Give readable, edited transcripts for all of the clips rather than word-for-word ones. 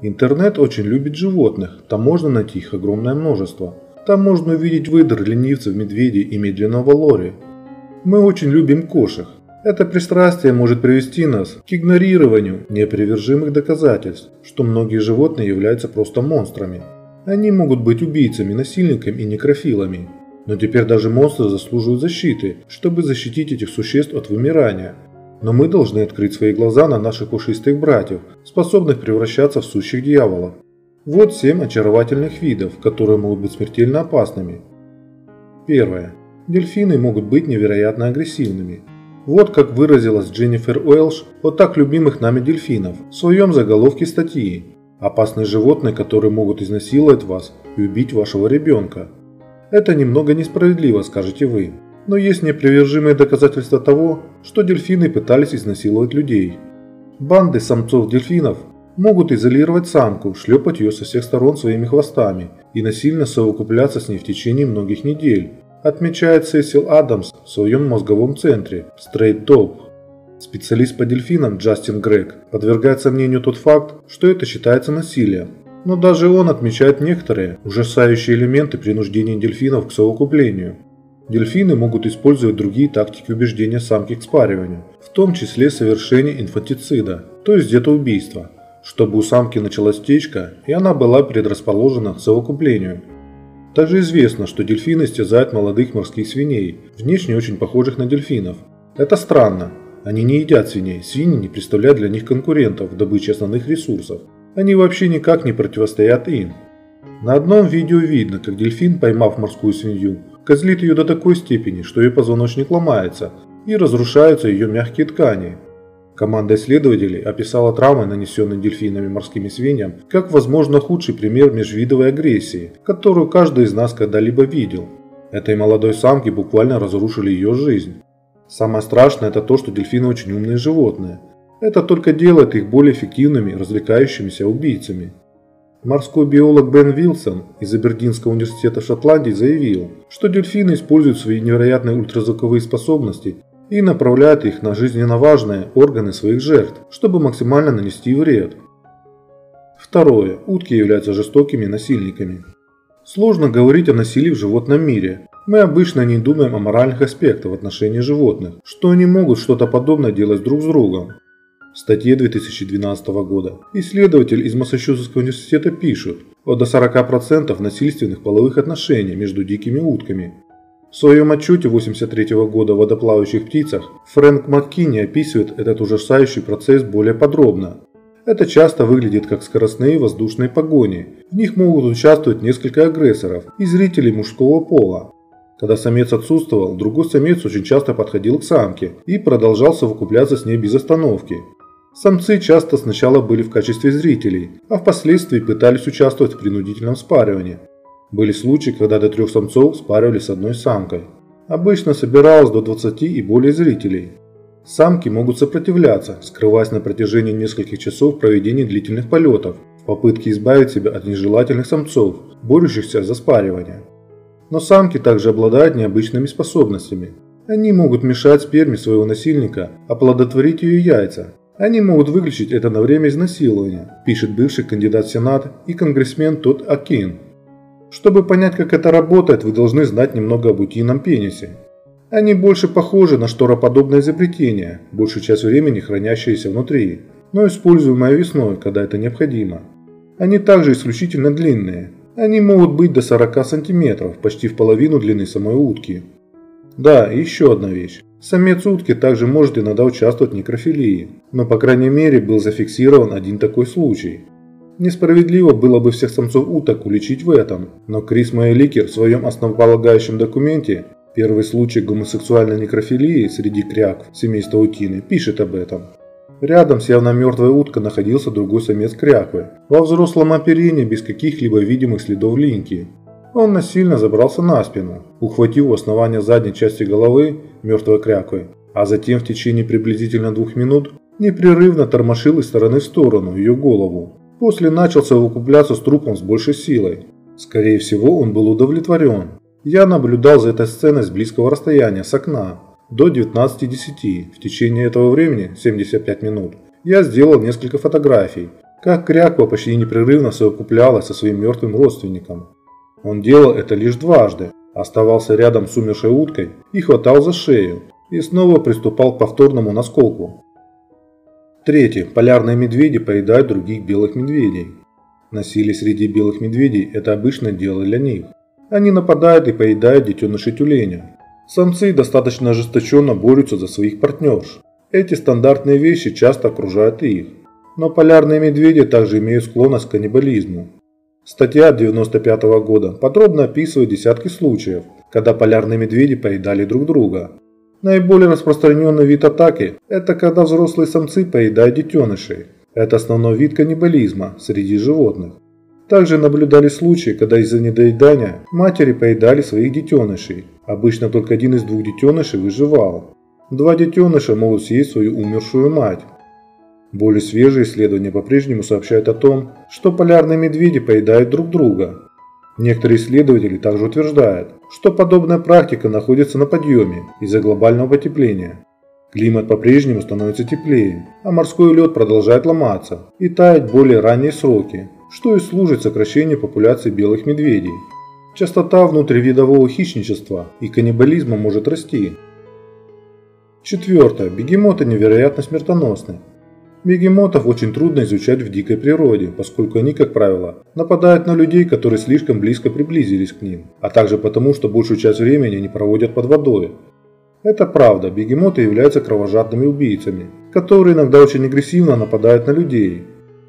Интернет очень любит животных, там можно найти их огромное множество. Там можно увидеть выдр, ленивцев, медведей и медленного лори. Мы очень любим кошек. Это пристрастие может привести нас к игнорированию неопровержимых доказательств, что многие животные являются просто монстрами. Они могут быть убийцами, насильниками и некрофилами. Но теперь даже монстры заслуживают защиты, чтобы защитить этих существ от вымирания. Но мы должны открыть свои глаза на наших пушистых братьев, способных превращаться в сущих дьяволов. Вот 7 очаровательных видов, которые могут быть смертельно опасными. Первое. Дельфины могут быть невероятно агрессивными. Вот как выразилась Дженнифер Уэлш о так любимых нами дельфинов в своем заголовке статьи. Опасные животные, которые могут изнасиловать вас и убить вашего ребенка. Это немного несправедливо, скажете вы. Но есть неопровержимые доказательства того, что дельфины пытались изнасиловать людей. Банды самцов дельфинов могут изолировать самку, шлепать ее со всех сторон своими хвостами и насильно совокупляться с ней в течение многих недель, отмечает Сесил Адамс в своем мозговом центре Straight Dog. Специалист по дельфинам Джастин Грег подвергает сомнению тот факт, что это считается насилием. Но даже он отмечает некоторые ужасающие элементы принуждения дельфинов к совокуплению. Дельфины могут использовать другие тактики убеждения самки к спариванию, в том числе совершение инфантицида, то есть детоубийства, чтобы у самки началась течка и она была предрасположена к совокуплению. Также известно, что дельфины истязают молодых морских свиней, внешне очень похожих на дельфинов. Это странно. Они не едят свиней, свиньи не представляют для них конкурентов в добыче основных ресурсов. Они вообще никак не противостоят им. На одном видео видно, как дельфин, поймав морскую свинью, козлит ее до такой степени, что ее позвоночник ломается и разрушаются ее мягкие ткани. Команда исследователей описала травмы, нанесенные дельфинами морскими свиньям, как возможно худший пример межвидовой агрессии, которую каждый из нас когда-либо видел. Этой молодой самке буквально разрушили ее жизнь. Самое страшное это то, что дельфины очень умные животные. Это только делает их более эффективными, развлекающимися убийцами. Морской биолог Бен Вилсон из Абердинского университета в Шотландии заявил, что дельфины используют свои невероятные ультразвуковые способности и направляют их на жизненно важные органы своих жертв, чтобы максимально нанести вред. Второе. Утки являются жестокими насильниками. Сложно говорить о насилии в животном мире. Мы обычно не думаем о моральных аспектах в отношении животных, что они могут что-то подобное делать друг с другом. В статье 2012 года исследователь из Массачусетского университета пишет о до 40% насильственных половых отношений между дикими утками. В своем отчете 1983 года о водоплавающих птицах Фрэнк Маккини описывает этот ужасающий процесс более подробно. Это часто выглядит как скоростные воздушные погони. В них могут участвовать несколько агрессоров и зрителей мужского пола. Когда самец отсутствовал, другой самец очень часто подходил к самке и продолжал совокупляться с ней без остановки. Самцы часто сначала были в качестве зрителей, а впоследствии пытались участвовать в принудительном спаривании. Были случаи, когда до 3 самцов спаривались с одной самкой. Обычно собиралось до 20 и более зрителей. Самки могут сопротивляться, скрываясь на протяжении нескольких часов в проведении длительных полетов, в попытке избавить себя от нежелательных самцов, борющихся за спаривание. Но самки также обладают необычными способностями. Они могут мешать сперме своего насильника оплодотворить ее яйца. Они могут выключить это на время изнасилования, пишет бывший кандидат в Сенат и конгрессмен Тодд Акин. Чтобы понять, как это работает, вы должны знать немного об утином пенисе. Они больше похожи на штороподобное изобретение, большую часть времени хранящееся внутри, но используемое весной, когда это необходимо. Они также исключительно длинные. Они могут быть до 40 сантиметров, почти в половину длины самой утки. Да, и еще одна вещь. Самец утки также может иногда участвовать в некрофилии, но по крайней мере был зафиксирован один такой случай. Несправедливо было бы всех самцов уток уличить в этом, но Крис Мейликер в своем основополагающем документе «Первый случай гомосексуальной некрофилии среди крякв семейства утины» пишет об этом. Рядом с явно мертвой уткой находился другой самец кряквы, во взрослом оперении без каких-либо видимых следов линьки. Он насильно забрался на спину, ухватив у основания задней части головы мертвой кряквы, а затем в течение приблизительно 2 минут непрерывно тормошил из стороны в сторону ее голову. После начал совокупляться с трупом с большей силой. Скорее всего, он был удовлетворен. Я наблюдал за этой сценой с близкого расстояния, с окна, до 19:10. В течение этого времени, 75 минут, я сделал несколько фотографий. как кряква почти непрерывно совокуплялась со своим мертвым родственником. Он делал это лишь дважды, оставался рядом с умершей уткой и хватал за шею, и снова приступал к повторному наскоку. Третье. Полярные медведи поедают других белых медведей. Насилие среди белых медведей – это обычное дело для них. Они нападают и поедают детенышей тюленя. Самцы достаточно ожесточенно борются за своих партнерш. Эти стандартные вещи часто окружают их. Но полярные медведи также имеют склонность к каннибализму. Статья 1995 года подробно описывает десятки случаев, когда полярные медведи поедали друг друга. Наиболее распространенный вид атаки – это когда взрослые самцы поедают детенышей. Это основной вид каннибализма среди животных. Также наблюдались случаи, когда из-за недоедания матери поедали своих детенышей. Обычно только один из двух детенышей выживал. Два детеныша могут съесть свою умершую мать. Более свежие исследования по-прежнему сообщают о том, что полярные медведи поедают друг друга. Некоторые исследователи также утверждают, что подобная практика находится на подъеме из-за глобального потепления. Климат по-прежнему становится теплее, а морской лед продолжает ломаться и таять в более ранние сроки, что и служит сокращению популяции белых медведей. Частота внутривидового хищничества и каннибализма может расти. Четвертое. Бегемоты невероятно смертоносны. Бегемотов очень трудно изучать в дикой природе, поскольку они, как правило, нападают на людей, которые слишком близко приблизились к ним, а также потому, что большую часть времени они проводят под водой. Это правда, бегемоты являются кровожадными убийцами, которые иногда очень агрессивно нападают на людей.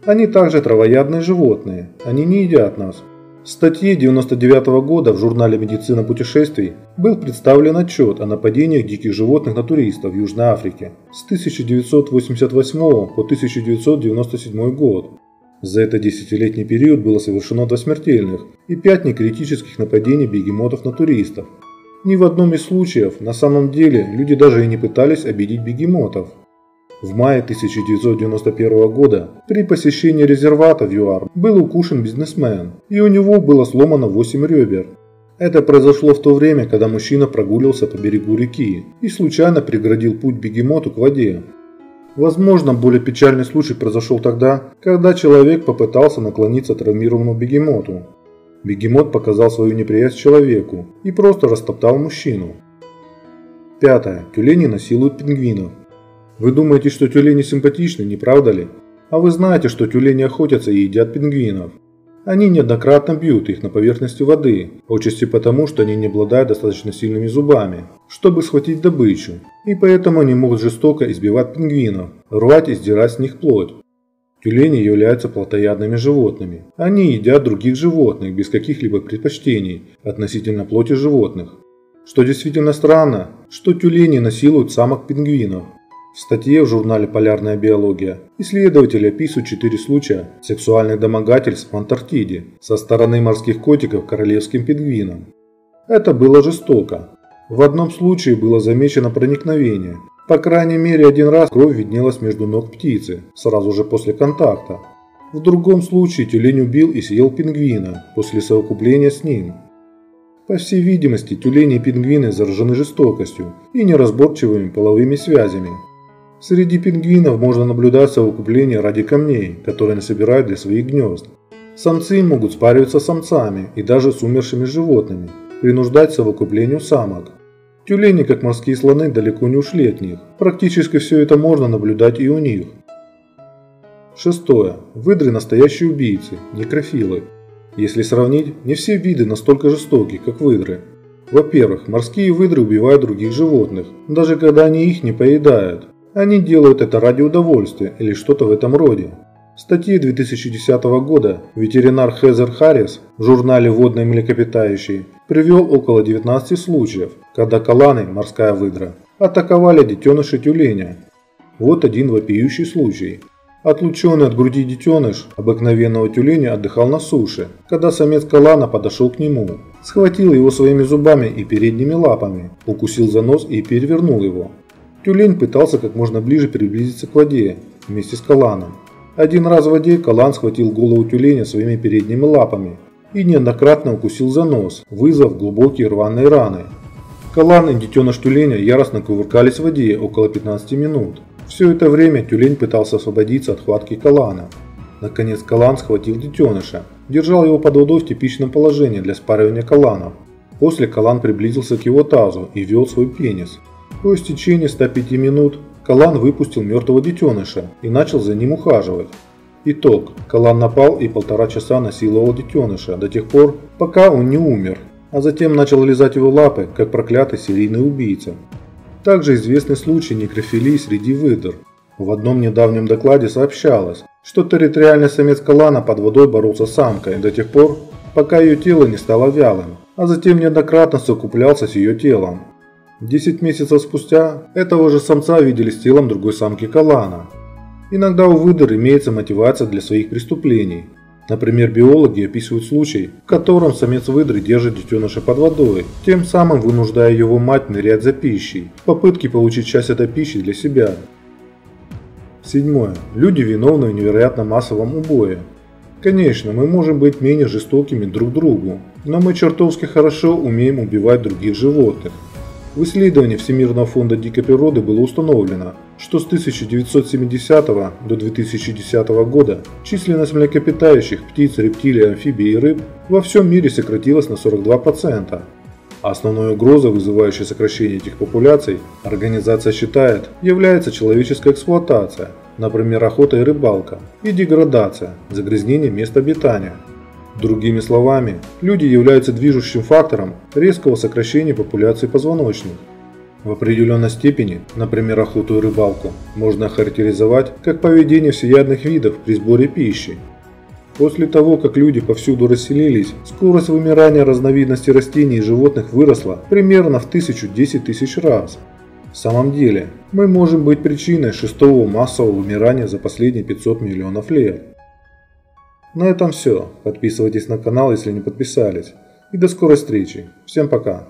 Они также травоядные животные, они не едят нас. В статье 1999 года в журнале «Медицина путешествий» был представлен отчет о нападениях диких животных на туристов в Южной Африке с 1988 по 1997 год. За этот десятилетний период было совершено 2 смертельных и 5 некритических нападений бегемотов на туристов. Ни в одном из случаев на самом деле люди даже и не пытались обидеть бегемотов. В мае 1991 года при посещении резервата в ЮАР был укушен бизнесмен, и у него было сломано 8 ребер. Это произошло в то время, когда мужчина прогуливался по берегу реки и случайно преградил путь бегемоту к воде. Возможно, более печальный случай произошел тогда, когда человек попытался наклониться травмированному бегемоту. Бегемот показал свою неприязнь человеку и просто растоптал мужчину. Пятое. Тюлени насилуют пингвинов. Вы думаете, что тюлени симпатичны, не правда ли? А вы знаете, что тюлени охотятся и едят пингвинов. Они неоднократно бьют их на поверхности воды, отчасти потому, что они не обладают достаточно сильными зубами, чтобы схватить добычу, и поэтому они могут жестоко избивать пингвинов, рвать и сдирать с них плоть. Тюлени являются плотоядными животными. Они едят других животных без каких-либо предпочтений относительно плоти животных. Что действительно странно, что тюлени насилуют самок пингвинов. В статье в журнале «Полярная биология» исследователи описывают 4 случая сексуальных домогательств в Антарктиде со стороны морских котиков королевским пингвинам. Это было жестоко. В одном случае было замечено проникновение. По крайней мере 1 раз кровь виднелась между ног птицы, сразу же после контакта. В другом случае тюлень убил и съел пингвина после совокупления с ним. По всей видимости, тюлени и пингвины заражены жестокостью и неразборчивыми половыми связями. Среди пингвинов можно наблюдать совокупление ради камней, которые они собирают для своих гнезд. Самцы могут спариваться с самцами и даже с умершими животными, принуждать к совокуплению самок. Тюлени, как морские слоны, далеко не ушли от них. Практически все это можно наблюдать и у них. Шестое. Выдры настоящие убийцы, некрофилы. Если сравнить, не все виды настолько жестоки, как выдры. Во-первых, морские выдры убивают других животных, даже когда они их не поедают. Они делают это ради удовольствия или что-то в этом роде. В статье 2010 года ветеринар Хезер Харрис в журнале «Водные млекопитающие» привел около 19 случаев, когда каланы, морская выдра, атаковали детенышей тюленя. Вот один вопиющий случай. Отлученный от груди детеныш обыкновенного тюленя отдыхал на суше, когда самец калана подошел к нему, схватил его своими зубами и передними лапами, укусил за нос и перевернул его. Тюлень пытался как можно ближе приблизиться к воде вместе с каланом. Один раз в воде калан схватил голову тюленя своими передними лапами и неоднократно укусил за нос, вызвав глубокие рваные раны. Калан и детеныш тюленя яростно кувыркались в воде около 15 минут. Все это время тюлень пытался освободиться от хватки калана. Наконец калан схватил детеныша, держал его под водой в типичном положении для спаривания каланов. После калан приблизился к его тазу и ввел свой пенис. По истечении 105 минут калан выпустил мертвого детеныша и начал за ним ухаживать. Итог. Калан напал и 1,5 часа насиловал детеныша до тех пор, пока он не умер, а затем начал лизать его лапы, как проклятый серийный убийца. Также известны случаи некрофилии среди выдр. В одном недавнем докладе сообщалось, что территориальный самец калана под водой боролся с самкой до тех пор, пока ее тело не стало вялым, а затем неоднократно совокуплялся с ее телом. 10 месяцев спустя этого же самца видели с телом другой самки калана. Иногда у выдр имеется мотивация для своих преступлений. Например, биологи описывают случай, в котором самец выдры держит детеныша под водой, тем самым вынуждая его мать нырять за пищей, в попытке получить часть этой пищи для себя. 7. Люди виновны в невероятно массовом убое. Конечно, мы можем быть менее жестокими друг к другу, но мы чертовски хорошо умеем убивать других животных. В исследовании Всемирного фонда дикой природы было установлено, что с 1970 до 2010 года численность млекопитающих, птиц, рептилий, амфибий и рыб во всем мире сократилась на 42%. А основной угрозой, вызывающей сокращение этих популяций, организация считает, является человеческая эксплуатация, например, охота и рыбалка, и деградация, загрязнение мест обитания. Другими словами, люди являются движущим фактором резкого сокращения популяции позвоночных. В определенной степени, например, охоту и рыбалку, можно охарактеризовать как поведение всеядных видов при сборе пищи. После того, как люди повсюду расселились, скорость вымирания разновидностей растений и животных выросла примерно в 1000-10 тысяч раз. В самом деле, мы можем быть причиной 6-го массового вымирания за последние 500 миллионов лет. На этом все. Подписывайтесь на канал, если не подписались. И до скорой встречи. Всем пока.